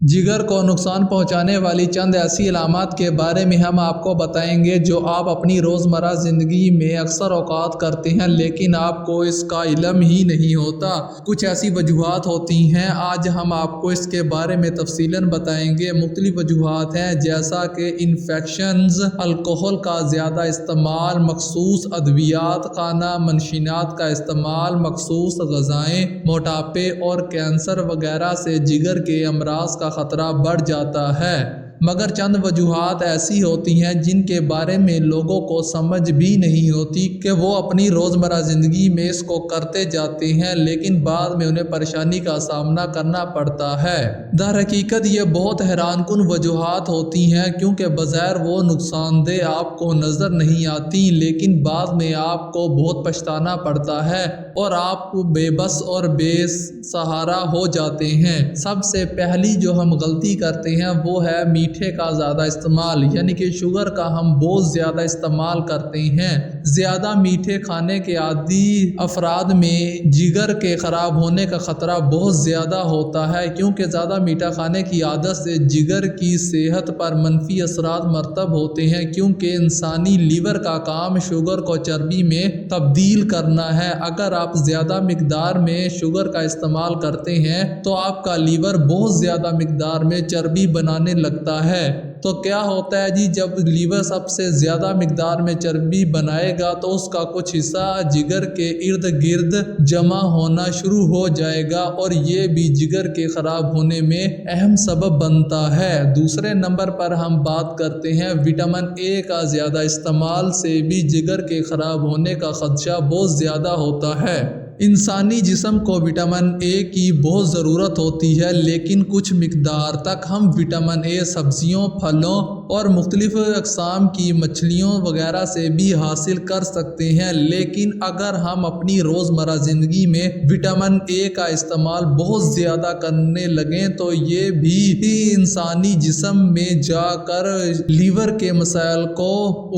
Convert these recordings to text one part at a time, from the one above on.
जिगर को नुकसान पहुंचाने वाली चंद ऐसी अलामात के बारे में हम आपको बताएंगे जो आप अपनी रोज़मर्रा ज़िंदगी में अक्सर औक़ात करते हैं लेकिन आपको इसका इल्म ही नहीं होता। कुछ ऐसी वजूहात होती हैं, आज हम आपको इसके बारे में तफसीलन बताएंगे। मुख्तलिफ वजूहात हैं जैसा कि इन्फेक्शंस, अल्कोहल का ज़्यादा इस्तेमाल, मखसूस अद्वियात, खाना मनशीनात का इस्तेमाल, मखसूस ग़ज़ाएँ, मोटापे और कैंसर वगैरह से जिगर के अमराज का ख़तरा बढ़ जाता है। मगर चंद वजूहात ऐसी होती हैं जिनके बारे में लोगों को समझ भी नहीं होती कि वो अपनी रोज़मर्रा ज़िंदगी में इसको करते जाते हैं लेकिन बाद में उन्हें परेशानी का सामना करना पड़ता है। दर हकीकत ये बहुत हैरानकुन वजूहात होती हैं क्योंकि बज़ाहिर वो नुकसानदेह आपको नज़र नहीं आती लेकिन बाद में आपको बहुत पछताना पड़ता है और आप बेबस और बेसहारा हो जाते हैं। सबसे पहली जो हम गलती करते हैं वो है मीठे का ज़्यादा इस्तेमाल, यानी कि शुगर का हम बहुत ज़्यादा इस्तेमाल करते हैं। ज़्यादा मीठे खाने के आदी अफराद में जिगर के ख़राब होने का ख़तरा बहुत ज़्यादा होता है क्योंकि ज़्यादा मीठा खाने की आदत से जिगर की सेहत पर मनफी असरात मरतब होते हैं क्योंकि इंसानी लीवर का काम शुगर को चर्बी में तब्दील करना है। अगर आप ज़्यादा मिकदार में शुगर का इस्तेमाल करते हैं तो आपका लीवर बहुत ज़्यादा मिकदार में चर्बी बनाने लगता है। तो क्या होता है जी, जब लीवर सबसे ज़्यादा मिकदार में चर्बी बनाएगा तो उसका कुछ हिस्सा जिगर के इर्द गिर्द जमा होना शुरू हो जाएगा और ये भी जिगर के ख़राब होने में अहम सबब बनता है। दूसरे नंबर पर हम बात करते हैं विटामिन ए का ज़्यादा इस्तेमाल से भी जिगर के ख़राब होने का ख़दशा बहुत ज़्यादा होता है। इंसानी जिस्म को विटामिन ए की बहुत ज़रूरत होती है लेकिन कुछ मिकदार तक हम विटामिन ए सब्जियों, फलों और मुख्तलिफ अक़साम की मछलियों वगैरह से भी हासिल कर सकते हैं। लेकिन अगर हम अपनी रोज़मर्रा ज़िंदगी में विटामिन ए का इस्तेमाल बहुत ज़्यादा करने लगें तो ये भी इंसानी जिस्म में जाकर लीवर के मसाइल को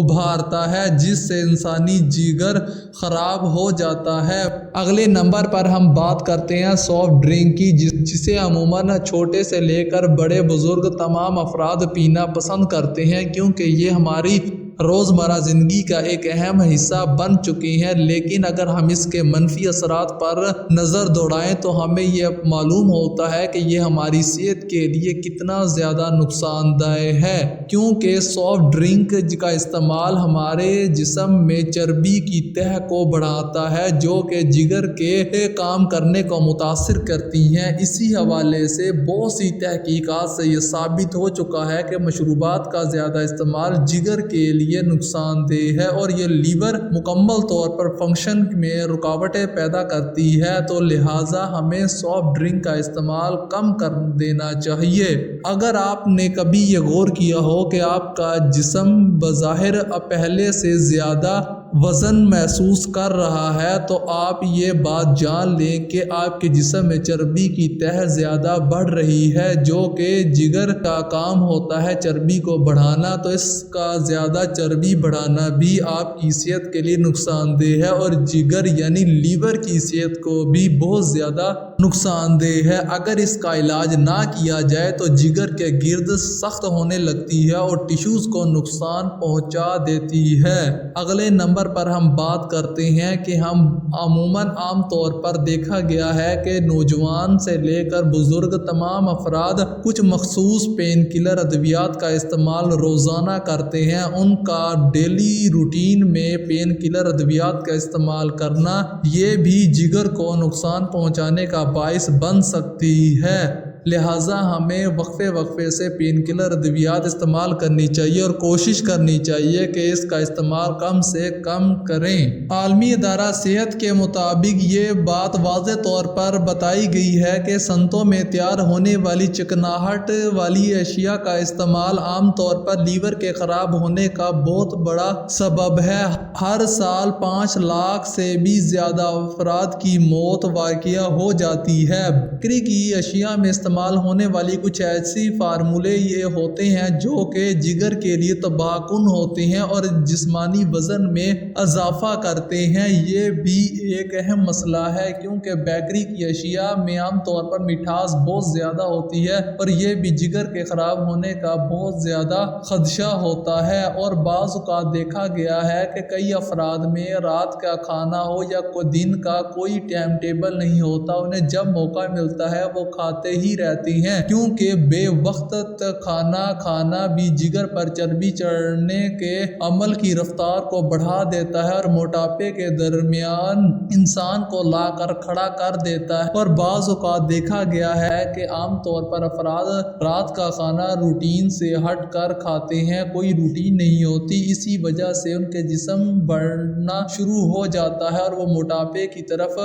उभारता है जिससे इंसानी जिगर ख़राब हो जाता है। अगले नंबर पर हम बात करते हैं सॉफ्ट ड्रिंक की, जिसे अमूमन छोटे से लेकर बड़े बुजुर्ग तमाम अफराद पीना पसंद करते हैं क्योंकि ये हमारी रोज़मर्रा ज़िंदगी का एक अहम हिस्सा बन चुकी हैं। लेकिन अगर हम इसके मनफी असरात पर नज़र दौड़ाएं तो हमें यह मालूम होता है कि ये हमारी सेहत के लिए कितना ज़्यादा नुकसानदेह है क्योंकि सॉफ्ट ड्रिंक का इस्तेमाल हमारे जिस्म में चर्बी की तह को बढ़ाता है जो कि जिगर के काम करने को मुतासिर करती हैं। इसी हवाले से बहुत सी तहकीकात से ये साबित हो चुका है कि मशरूबात का ज़्यादा इस्तेमाल जिगर के लिए नुकसानदेह है और ये लीवर मुकम्मल तौर पर फंक्शन में रुकावटें पैदा करती है। तो लिहाजा हमें सॉफ्ट ड्रिंक का इस्तेमाल कम कर देना चाहिए। अगर आपने कभी ये गौर किया हो कि आपका जिस्म बज़ाहिर पहले से ज़्यादा वज़न महसूस कर रहा है तो आप ये बात जान लें कि आपके जिस्म में चर्बी की तह ज़्यादा बढ़ रही है जो कि जिगर का काम होता है चर्बी को बढ़ाना। तो इसका ज़्यादा चर्बी बढ़ाना भी आपकी सेहत के लिए नुकसानदेह है और जिगर यानी लीवर की सेहत को भी बहुत ज़्यादा नुकसानदेह है। अगर इसका इलाज ना किया जाए तो जिगर के गिर्द सख्त होने लगती है और टिश्यूज़ को नुकसान पहुंचा देती है। अगले नंबर पर हम बात करते हैं कि हम अमूमन आम तौर पर देखा गया है कि नौजवान से लेकर बुजुर्ग तमाम अफराद कुछ मखसूस पेन किलर अद्वियात का इस्तेमाल रोज़ाना करते हैं। उनका डेली रूटीन में पेन किलर अद्वियात का इस्तेमाल करना ये भी जिगर को नुकसान पहुंचाने का बाइस बन सकती है। लिहाजा हमें वक्फे से पेन किलर अद्वियात इस्तेमाल करनी चाहिए और कोशिश करनी चाहिए कि इसका इस्तेमाल कम से कम करें। आलमी इदारा सेहत के मुताबिक ये बात वाज़े तौर पर बताई गई है कि संतों में तैयार होने वाली चिकनाहट वाली अशिया का इस्तेमाल आम तौर पर लीवर के ख़राब होने का बहुत बड़ा सबब है। ہر سال 5 لاکھ سے بھی زیادہ افراد کی موت واقع ہو جاتی ہے۔ بیکری کی اشیاء میں استعمال ہونے والی کچھ ایسی فارمولے یہ ہوتے ہیں جو کہ جگر کے لیے تباہ کن ہوتے ہیں اور جسمانی وزن میں اضافہ کرتے ہیں۔ یہ بھی ایک اہم مسئلہ ہے کیونکہ بیکری کی اشیاء میں عام طور پر مٹھاس بہت زیادہ ہوتی ہے اور یہ بھی جگر کے خراب ہونے کا بہت زیادہ خدشہ ہوتا ہے۔ اور بعض اوقات دیکھا گیا ہے کہ کئی افراد میں رات کا کھانا ہو یا دن کا کوئی ٹائم ٹیبل نہیں ہوتا، انہیں جب موقع ملتا ہے وہ کھاتے ہی رہتے ہیں کیونکہ بے وقت کھانا کھانا بھی جگر پر چربی چڑھنے کے عمل کی رفتار کو بڑھا دیتا ہے اور موٹاپے کے درمیان انسان کو لا کر کھڑا کر دیتا ہے۔ اور بعض اوقات دیکھا گیا ہے کہ عام طور پر افراد رات کا کھانا روٹین سے ہٹ کر کھاتے ہیں، کوئی روٹین نہیں ہوتی، اسی وجہ سے ان کے جسم بڑھنا شروع ہو جاتا ہے اور وہ موٹاپے کی طرف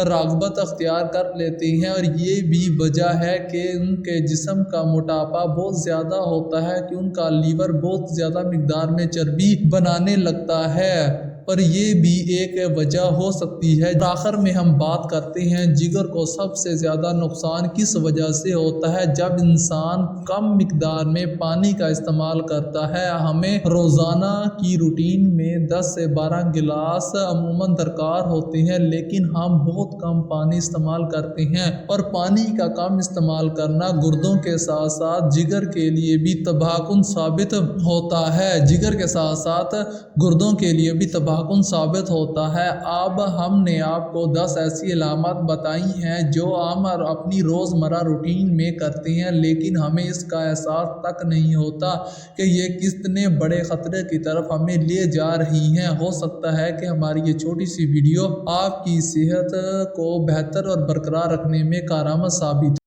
رغبت اختیار کر لیتے ہیں۔ اور یہ بھی وجہ ہے کہ ان کے جسم کا موٹاپا بہت زیادہ ہوتا ہے کہ ان کا لیور بہت زیادہ مقدار میں چربی بنانے لگتا ہے اور یہ بھی ایک وجہ ہو سکتی ہے۔ آخر میں ہم بات کرتے ہیں جگر کو سب سے زیادہ نقصان کس وجہ سے ہوتا ہے۔ جب انسان کم مقدار میں پانی کا استعمال کرتا ہے، ہمیں روزانہ کی روٹین میں 10 سے 12 گلاس عموماً درکار ہوتے ہیں، لیکن ہم بہت کم پانی استعمال کرتے ہیں اور پانی کا کم استعمال کرنا گردوں کے ساتھ ساتھ جگر کے لیے بھی تباہ کن ثابت ہوتا ہے۔ جگر کے ساتھ ساتھ گردوں کے لیے بھی تباہ کن ثابت ہوتا ہے۔ اب ہم نے آپ کو 10 ایسی علامات بتائی ہیں جو ہم اپنی روزمرہ روٹین میں کرتے ہیں لیکن ہمیں اس کا احساس تک نہیں ہوتا کہ یہ کتنے بڑے خطرے کی طرف ہمیں لے جا رہی ہیں۔ ہو سکتا ہے کہ ہماری یہ چھوٹی سی ویڈیو آپ کی صحت کو بہتر اور برقرار رکھنے میں کارآمد ثابت